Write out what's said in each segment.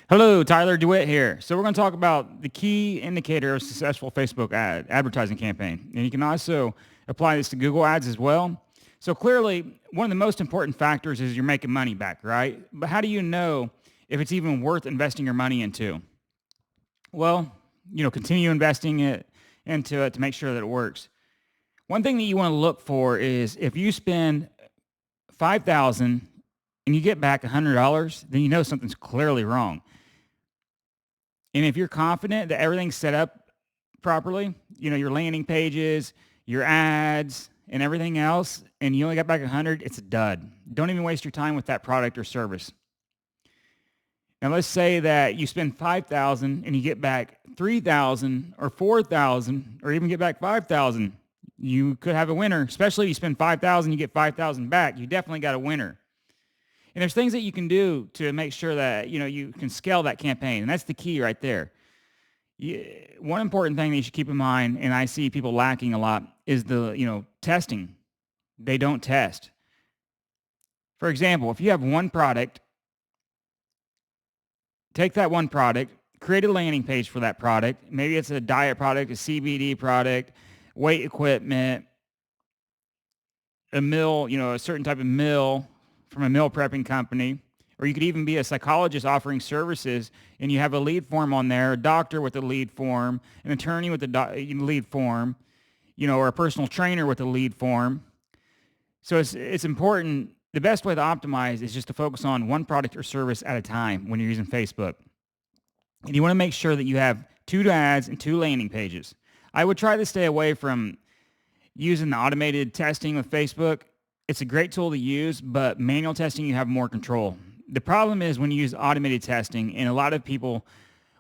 Hello, Tyler DeWitt here. So we're going to talk about the key indicator of a successful Facebook advertising campaign. And you can also apply this to Google Ads as well. So clearly, one of the most important factors is you're making money back, right? But how do you know if it's even worth investing your money into? Well, continue investing into it to make sure that it works. One thing that you want to look for is if you spend 5,000 and you get back $100, then you know something's clearly wrong. And if you're confident that everything's set up properly, your landing pages, your ads, and everything else, and you only got back 100, it's a dud. Don't even waste your time with that product or service. Now let's say that you spend 5,000 and you get back 3,000 or 4,000 or even get back 5,000. You could have a winner, especially if you spend 5,000, you get 5,000 back. You definitely got a winner. And there's things that you can do to make sure that, you can scale that campaign. And that's the key right there. One important thing that you should keep in mind, and I see people lacking a lot, is the, testing. They don't test. For example, if you have one product, take that one product, create a landing page for that product. Maybe it's a diet product, a CBD product, weight equipment, a meal, a certain type of meal from a meal prepping company. Or you could even be a psychologist offering services and you have a lead form on there, a doctor with a lead form, an attorney with a lead form, or a personal trainer with a lead form. So it's important. The best way to optimize is just to focus on one product or service at a time when you're using Facebook. And you want to make sure that you have 2 ads and 2 landing pages. I would try to stay away from using the automated testing with Facebook. It's a great tool to use, but manual testing, you have more control. The problem is when you use automated testing, and a lot of people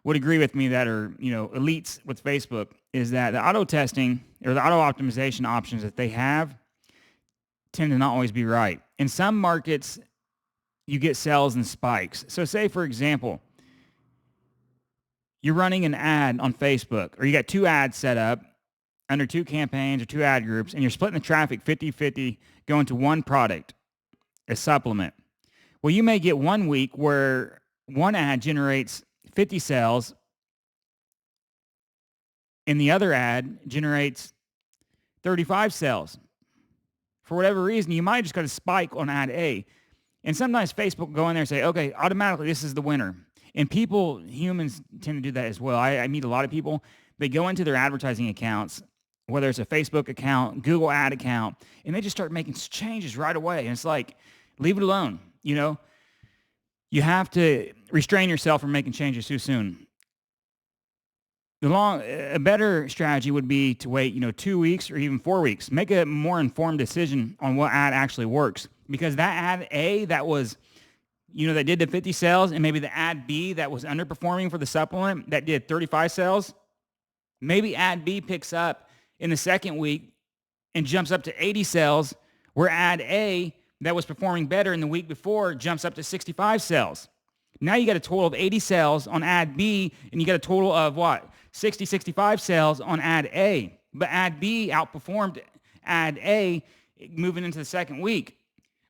would agree with me that are, elites with Facebook, is that the auto testing or the auto optimization options that they have tend to not always be right. In some markets, you get sales and spikes. So say, for example, you're running an ad on Facebook, or you got 2 ads set up under 2 campaigns or 2 ad groups, and you're splitting the traffic 50-50 going to one product, a supplement. Well, you may get one week where one ad generates 50 sales and the other ad generates 35 sales. For whatever reason, you might just got a spike on ad A. And sometimes Facebook will go in there and say, okay, automatically this is the winner. And humans tend to do that as well. I meet a lot of people. They go into their advertising accounts, whether it's a Facebook account, Google ad account, and they just start making changes right away. And it's like, leave it alone. You have to restrain yourself from making changes too soon. A better strategy would be to wait, 2 weeks or even 4 weeks. Make a more informed decision on what ad actually works. Because that ad A that was, that did the 50 sales, and maybe the ad B that was underperforming for the supplement that did 35 sales, maybe ad B picks up in the second week and jumps up to 80 sales, where ad A that was performing better in the week before jumps up to 65 sales. Now you got a total of 80 sales on ad B, and you got a total of 65 sales on ad A. But ad B outperformed ad A moving into the second week.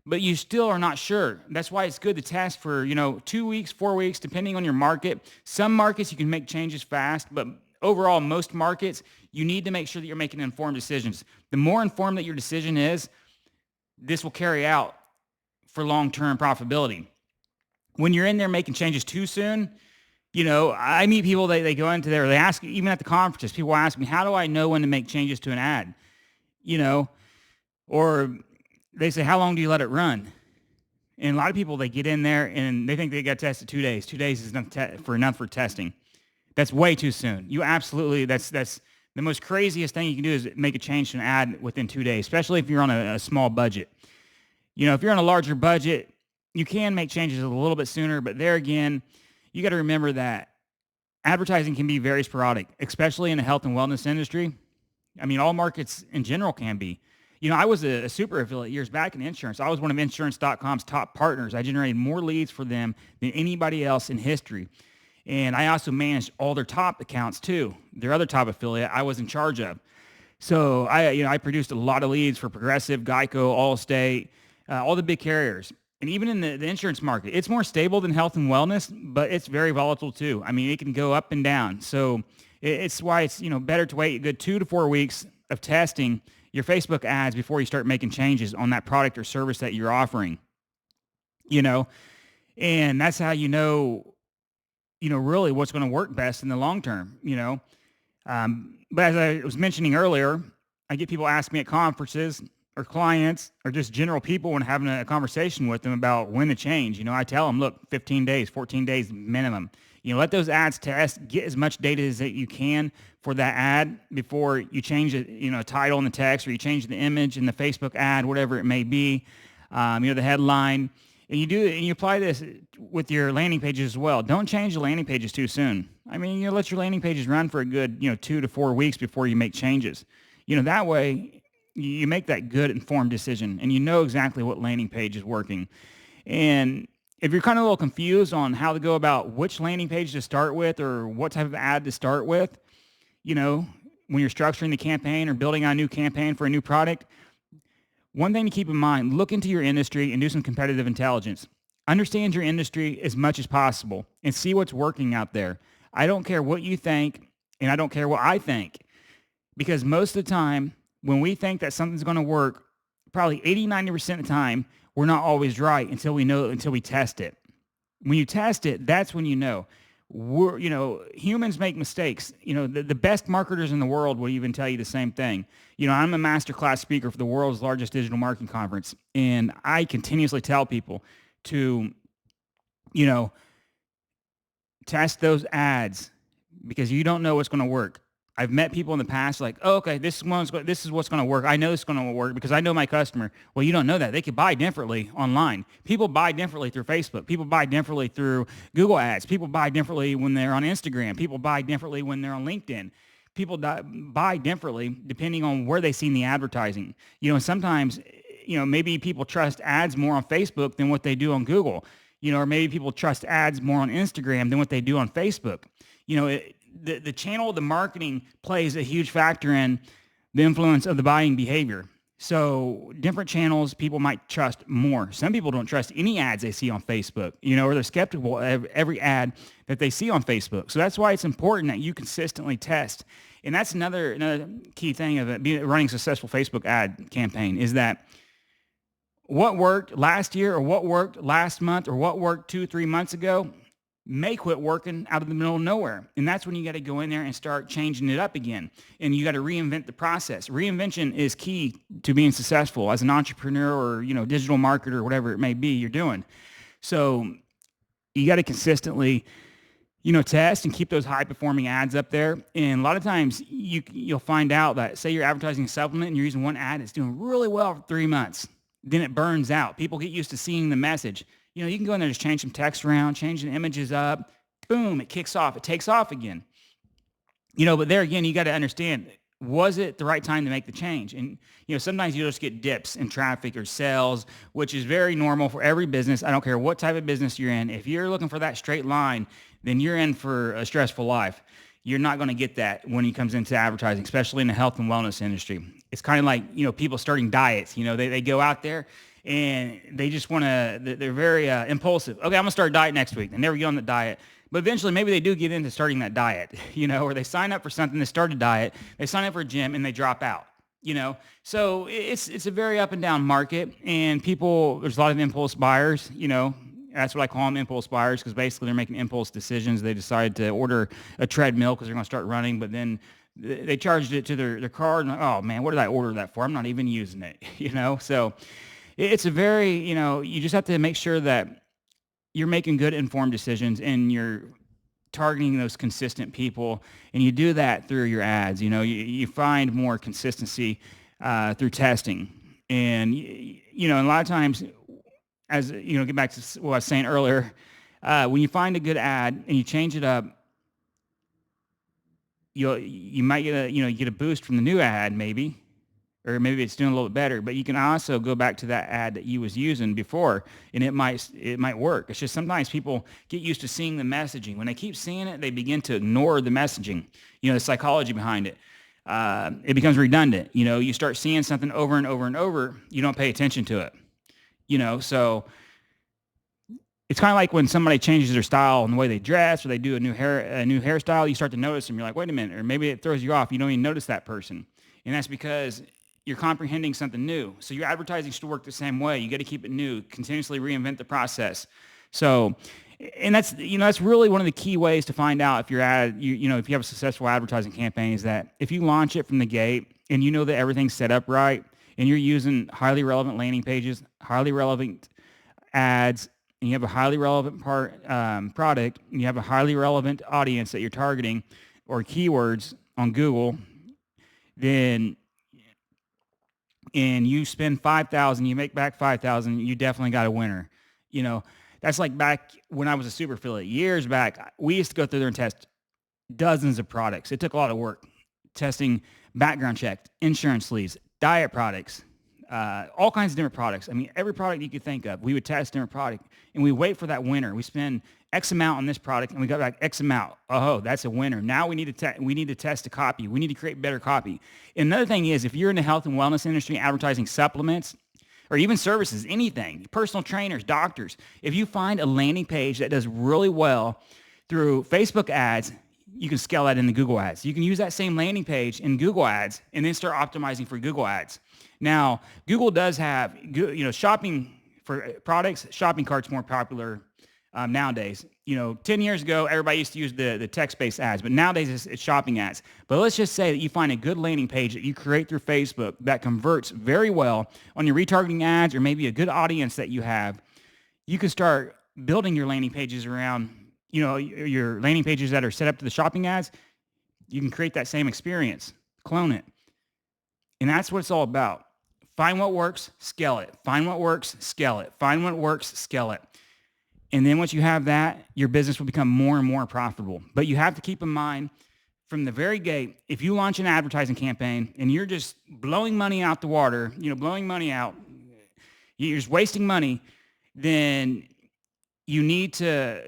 But you still are not sure. That's why it's good to test for, 2 weeks, 4 weeks, depending on your market. Some markets you can make changes fast, but overall, most markets, you need to make sure that you're making informed decisions. The more informed that your decision is, this will carry out for long-term profitability. When you're in there making changes too soon, I meet people, they go into there, they ask, even at the conferences, people ask me, how do I know when to make changes to an ad? Or they say, how long do you let it run? And a lot of people, they get in there and they think they got tested 2 days. 2 days is enough for testing. That's way too soon. That's the most craziest thing you can do is make a change to an ad within 2 days, especially if you're on a small budget. If you're on a larger budget, you can make changes a little bit sooner, but there again, you got to remember that advertising can be very sporadic, especially in the health and wellness industry. I mean, all markets in general can be. I was a super affiliate years back in insurance. I was one of insurance.com's top partners. I generated more leads for them than anybody else in history. And I also managed all their top accounts too. Their other top affiliate I was in charge of. So I produced a lot of leads for Progressive, Geico, Allstate, all the big carriers. And even in the insurance market, it's more stable than health and wellness, but it's very volatile too. I mean, it can go up and down. So it's why it's, better to wait a good 2 to 4 weeks of testing your Facebook ads before you start making changes on that product or service that you're offering, you know, and that's how really what's going to work best in the long term. But as I was mentioning earlier, I get people ask me at conferences or clients or just general people when having a conversation with them about when to change. I tell them, look, 15 days, 14 days minimum. Let those ads test, get as much data as that you can for that ad before you change it, title and the text, or you change the image in the Facebook ad, whatever it may be, the headline. And you apply this with your landing pages as well. Don't change the landing pages too soon. I mean, let your landing pages run for a good, 2 to 4 weeks before you make changes. That way you make that good informed decision and you know exactly what landing page is working. And if you're kind of a little confused on how to go about which landing page to start with or what type of ad to start with, when you're structuring the campaign or building out a new campaign for a new product, one thing to keep in mind, look into your industry and do some competitive intelligence. Understand your industry as much as possible and see what's working out there. I don't care what you think, and I don't care what I think, because most of the time, when we think that something's going to work, probably 80-90% of the time, we're not always right until we test it. When you test it, that's when you know. Humans make mistakes. The best marketers in the world will even tell you the same thing. I'm a masterclass speaker for the world's largest digital marketing conference, and I continuously tell people to, test those ads because you don't know what's going to work. I've met people in the past like, oh, okay, this is what's going to work. I know it's going to work because I know my customer. Well, you don't know that. They could buy differently online. People buy differently through Facebook. People buy differently through Google Ads. People buy differently when they're on Instagram. People buy differently when they're on LinkedIn. People buy differently depending on where they've seen the advertising. And sometimes, maybe people trust ads more on Facebook than what they do on Google. Or maybe people trust ads more on Instagram than what they do on Facebook. The channel of the marketing plays a huge factor in the influence of the buying behavior. So different channels people might trust more. Some people don't trust any ads they see on Facebook, or they're skeptical of every ad that they see on Facebook. So that's why it's important that you consistently test. And that's another key thing of running a successful Facebook ad campaign is that what worked last year or what worked last month or what worked 2-3 months ago may quit working out of the middle of nowhere. And that's when you got to go in there and start changing it up again. And you got to reinvent the process. Reinvention is key to being successful as an entrepreneur or, digital marketer, whatever it may be you're doing. So you got to consistently, test and keep those high performing ads up there. And a lot of times you'll find out that say you're advertising a supplement and you're using one ad that's doing really well for 3 months. Then it burns out. People get used to seeing the message. You can go in there and just change some text around, change the images up, boom, it kicks off. It takes off again. But there again, you got to understand, was it the right time to make the change? And, sometimes you just get dips in traffic or sales, which is very normal for every business. I don't care what type of business you're in. If you're looking for that straight line, then you're in for a stressful life. You're not going to get that when it comes into advertising, especially in the health and wellness industry. It's kind of like, people starting diets. They go out there and they just want to, they're very impulsive. Okay, I'm going to start a diet next week. They never get on the diet. But eventually maybe they do get into starting that diet, or they sign up for something, they start a diet, they sign up for a gym and they drop out, So it's a very up and down market, and there's a lot of impulse buyers, That's what I call them, impulse buyers, because basically they're making impulse decisions. They decide to order a treadmill because they're going to start running, but then they charged it to their card and, oh man, what did I order that for? I'm not even using it, So it's a very, you just have to make sure that you're making good informed decisions and you're targeting those consistent people. And you do that through your ads. You find more consistency through testing. And, and a lot of times, as, get back to what I was saying earlier, when you find a good ad and you change it up, you might get a boost from the new ad maybe, or maybe it's doing a little bit better, but you can also go back to that ad that you was using before and it might work. It's just sometimes people get used to seeing the messaging. When they keep seeing it, they begin to ignore the messaging, the psychology behind it. It becomes redundant. You start seeing something over and over and over, you don't pay attention to it. So it's kind of like when somebody changes their style and the way they dress, or they do a new hairstyle. You start to notice them. You're like, wait a minute, or maybe it throws you off. You don't even notice that person, and that's because you're comprehending something new. So your advertising should work the same way. You got to keep it new, continuously reinvent the process. So, and that's that's really one of the key ways to find out if your ad, if you have a successful advertising campaign, is that if you launch it from the gate and you know that everything's set up right, and you're using highly relevant landing pages, highly relevant ads, and you have a highly relevant product, and you have a highly relevant audience that you're targeting, or keywords on Google, then, and you spend 5,000, you make back 5,000, you definitely got a winner. That's like back when I was a super affiliate years back. We used to go through there and test dozens of products. It took a lot of work testing background check, insurance leads, diet products, all kinds of different products. I mean, every product you could think of, we would test different product, and we wait for that winner. We spend X amount on this product, and we got back X amount. Oh, that's a winner. Now we need to test a copy. We need to create better copy. And another thing is, if you're in the health and wellness industry, advertising supplements, or even services, anything, personal trainers, doctors, if you find a landing page that does really well through Facebook ads, you can scale that into Google ads. You can use that same landing page in Google ads and then start optimizing for Google ads. Now, Google does have, shopping for products, shopping carts more popular nowadays. 10 years ago, everybody used to use the text-based ads, but nowadays it's shopping ads. But let's just say that you find a good landing page that you create through Facebook that converts very well on your retargeting ads, or maybe a good audience that you have. You can start building your landing pages around, your landing pages that are set up to the shopping ads. You can create that same experience, clone it. And that's what it's all about. Find what works, scale it. Find what works, scale it. Find what works, scale it. And then once you have that, your business will become more and more profitable. But you have to keep in mind from the very gate, if you launch an advertising campaign and you're just blowing money out the water, blowing money out, you're just wasting money, then you need to,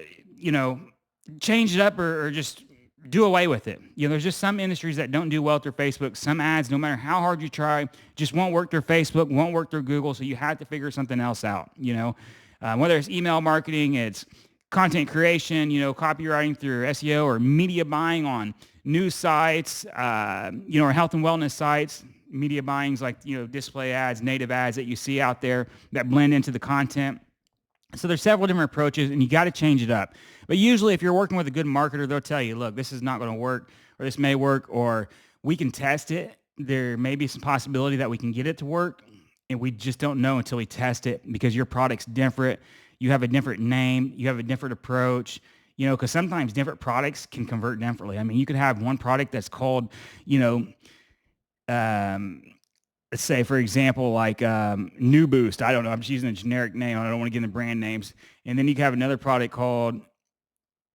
change it up or just do away with it. There's just some industries that don't do well through Facebook. Some ads, no matter how hard you try, just won't work through Facebook, won't work through Google. So you have to figure something else out, whether it's email marketing, it's content creation, copywriting through SEO, or media buying on news sites, or health and wellness sites. Media buying's like, display ads, native ads that you see out there that blend into the content. So there's several different approaches, and you got to change it up. But usually if you're working with a good marketer, they'll tell you, look, this is not going to work, or this may work, or we can test it. There may be some possibility that we can get it to work, and we just don't know until we test it, because your product's different. You have a different name. You have a different approach, because sometimes different products can convert differently. I mean, you could have one product that's called, let's say, for example, like New Boost. I don't know. I'm just using a generic name. I don't want to get into brand names. And then you can have another product called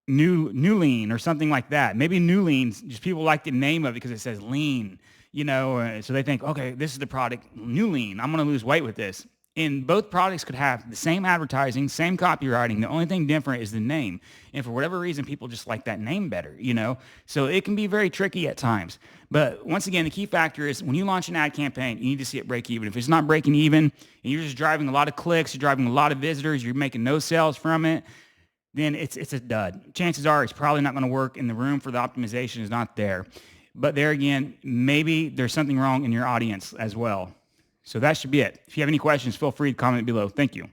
New Lean or something like that. Maybe New Lean, just people like the name of it because it says lean, so they think, okay, this is the product, New Lean. I'm going to lose weight with this. And both products could have the same advertising, same copywriting. The only thing different is the name. And for whatever reason, people just like that name better, So it can be very tricky at times. But once again, the key factor is when you launch an ad campaign, you need to see it break even. If it's not breaking even and you're just driving a lot of clicks, you're driving a lot of visitors, you're making no sales from it, then it's a dud. Chances are it's probably not going to work, and the room for the optimization is not there. But there again, maybe there's something wrong in your audience as well. So that should be it. If you have any questions, feel free to comment below. Thank you.